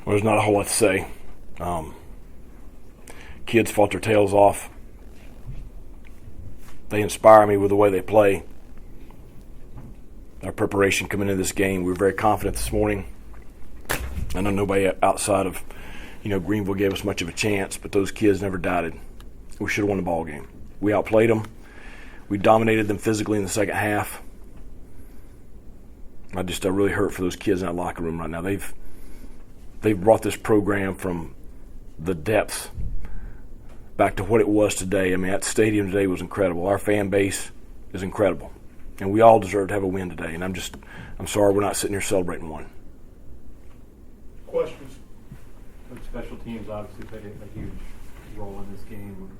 Well, there's not a whole lot to say. Kids fought their tails off. They inspire me with the way they play. Our preparation coming into this game, we were very confident this morning. I know nobody outside of, Greenville gave us much of a chance, but those kids never doubted. We should have won the ball game. We outplayed them. We dominated them physically in the second half. I really hurt for those kids in that locker room right now. They've brought this program from the depths back to what it was today. I mean, that stadium today was incredible. Our fan base is incredible. And we all deserve to have a win today. And I'm sorry we're not sitting here celebrating one. Questions? Special teams obviously played a huge role in this game.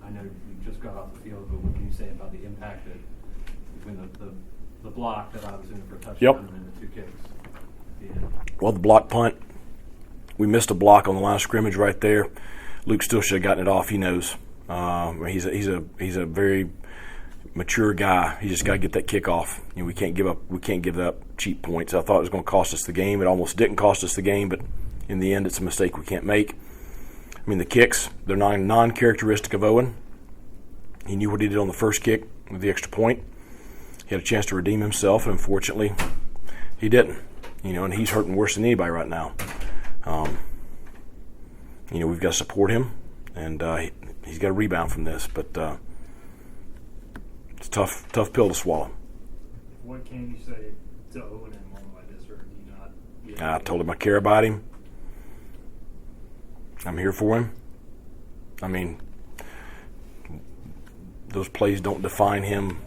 I know you just got off the field, but what can you say about the impact between the block that obviously went for a touchdown and the two kicks at the end? Well, the block punt, we missed a block on the line of scrimmage right there. Luke still should have gotten it off. He knows. He's a very mature guy. He just got to get that kick off. We can't give up cheap points. I thought it was going to cost us the game. It almost didn't cost us the game, but in the end, it's a mistake we can't make. I mean, the kicks, they're non-characteristic of Owen. He knew what he did on the first kick with the extra point. He had a chance to redeem himself, and unfortunately, he didn't. And he's hurting worse than anybody right now. We've got to support him, and he's got to rebound from this. But it's a tough pill to swallow. What can you say to Owen in a moment like this, or do you not? I told him I care about him. I'm here for him. I mean, those plays don't define him.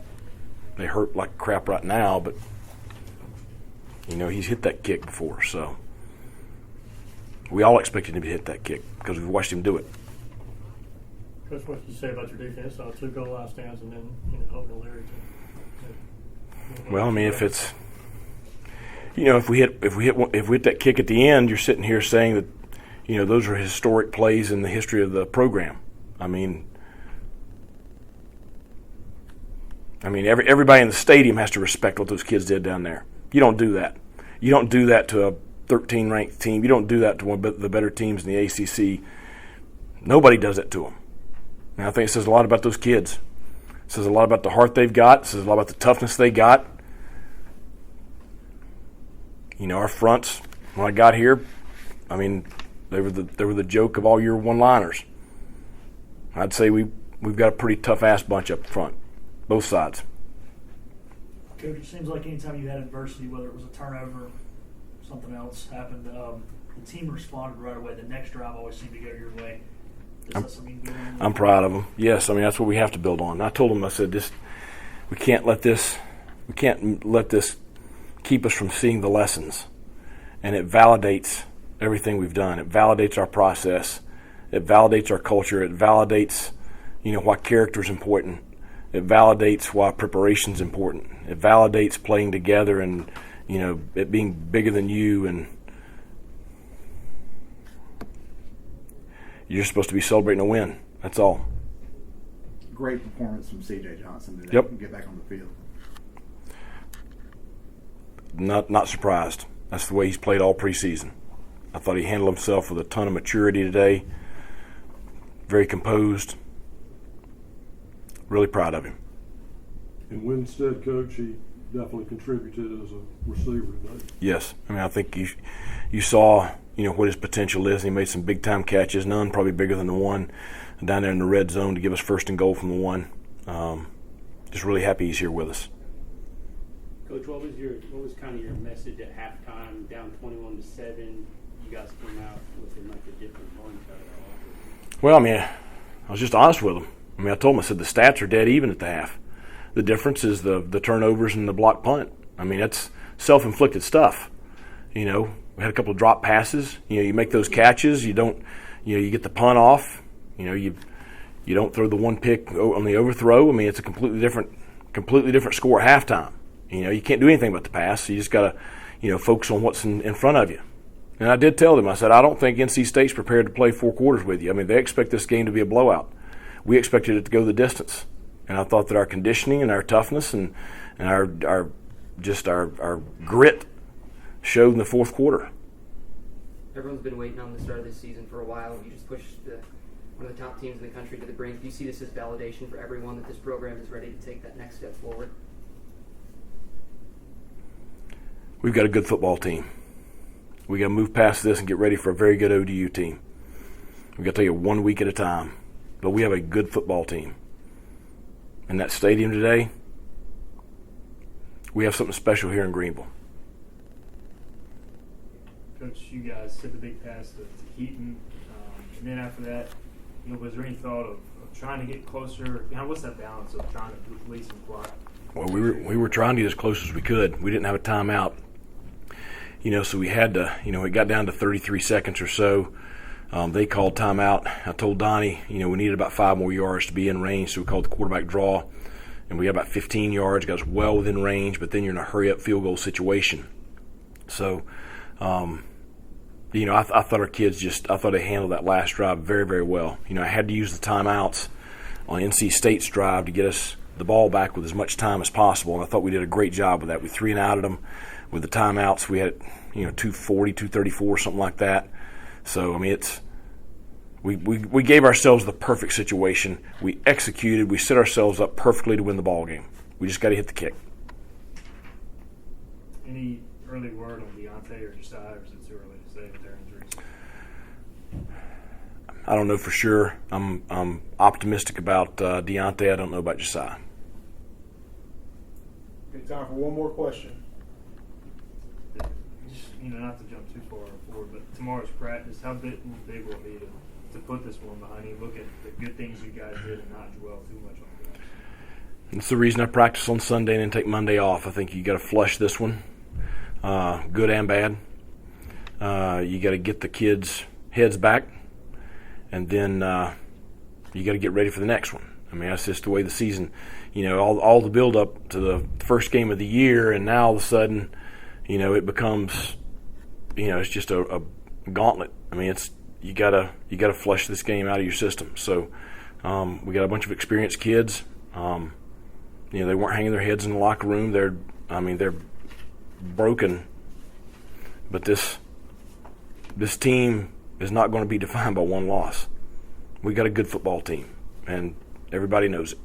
They hurt like crap right now, but, he's hit that kick before. So we all expected him to hit that kick because we've watched him do it. Coach, what did you say about your defense? 2 goal line stands and then, Owen and Larry. Well, I mean, if it's, if we hit that kick at the end, you're sitting here saying that, those are historic plays in the history of the program. I mean, everybody in the stadium has to respect what those kids did down there. You don't do that. You don't do that to a 13-ranked team. You don't do that to one of the better teams in the ACC. Nobody does that to them. And I think it says a lot about those kids. It says a lot about the heart they've got. It says a lot about the toughness they got. Our fronts, when I got here, I mean, they were the joke of all your one-liners. I'd say we've got a pretty tough-ass bunch up front, both sides. Coach, it seems like anytime you had adversity, whether it was a turnover, something else happened, the team responded right away. The next drive always seemed to go your way. I'm proud of them. Yes, I mean that's what we have to build on. I told them, I said, we can't let this keep us from seeing the lessons, and it validates everything we've done. It validates our process. It validates our culture. It validates, why character is important. It validates why preparation is important. It validates playing together and, it being bigger than you, and you're supposed to be celebrating a win. That's all. Great performance from C.J. Johnson today. Yep. Get back on the field. Not surprised. That's the way he's played all preseason. I thought he handled himself with a ton of maturity today. Very composed. Really proud of him. And Winstead, Coach, he definitely contributed as a receiver today. Yes. I mean, I think you saw, what his potential is. He made some big-time catches, none probably bigger than the one down there in the red zone to give us first and goal from the one. Just really happy he's here with us. Coach, what was kind of your message at halftime, down 21-7? You guys came out looking like a different bunch out of that offense. Well, I mean, I was just honest with him. I mean, I told him, I said, the stats are dead even at the half. The difference is the turnovers and the block punt. I mean, that's self-inflicted stuff. We had a couple of drop passes. You make those catches. You don't, you get the punt off. You don't throw the one pick on the overthrow. I mean, it's a completely different score at halftime. You can't do anything about the pass. So you just got to, focus on what's in front of you. And I did tell them, I said, I don't think NC State's prepared to play 4 quarters with you. I mean, they expect this game to be a blowout. We expected it to go the distance. And I thought that our conditioning and our toughness and our grit showed in the fourth quarter. everyone's been waiting on the start of this season for a while. You just pushed one of the top teams in the country to the brink. Do you see this as validation for everyone that this program is ready to take that next step forward? We've got a good football team. We got to move past this and get ready for a very good ODU team. We've got to take it 1 week at a time. But we have a good football team. In that stadium today, we have something special here in Greenville. Coach, you guys took the big pass to Heaton, and then after that, was there any thought of trying to get closer? What's that balance of trying to release some clock? Well, we were trying to get as close as we could. We didn't have a timeout, so we had to. It got down to 33 seconds or so. They called timeout. I told Donnie, we needed about 5 more yards to be in range, so we called the quarterback draw, and we got about 15 yards. Got us well within range, but then you're in a hurry-up field goal situation. So, I thought our kids I thought they handled that last drive very, very well. I had to use the timeouts on NC State's drive to get us the ball back with as much time as possible, and I thought we did a great job with that. We 3 and outed them with the timeouts. We had, 240, 234, something like that. So, we gave ourselves the perfect situation. We executed. We set ourselves up perfectly to win the ball game. We just got to hit the kick. Any early word on Didnt or Josiah, or is it too early to say with their injuries? I don't know for sure. I'm optimistic about Didnt. I don't know about Josiah. Okay, time for one more question. Just, not to jump too far forward, but tomorrow's practice, how big will it be to put this one behind you, look at the good things you guys did and not dwell too much on that? That's the reason I practice on Sunday and then take Monday off. I think you got to flush this one, good and bad. You got to get the kids' heads back, and then you got to get ready for the next one. That's just the way the season, all the build up to the first game of the year, and now all of a sudden, it becomes, it's just a gauntlet. You gotta flush this game out of your system. So we got a bunch of experienced kids. They weren't hanging their heads in the locker room. They're broken. But this team is not going to be defined by one loss. We got a good football team, and everybody knows it.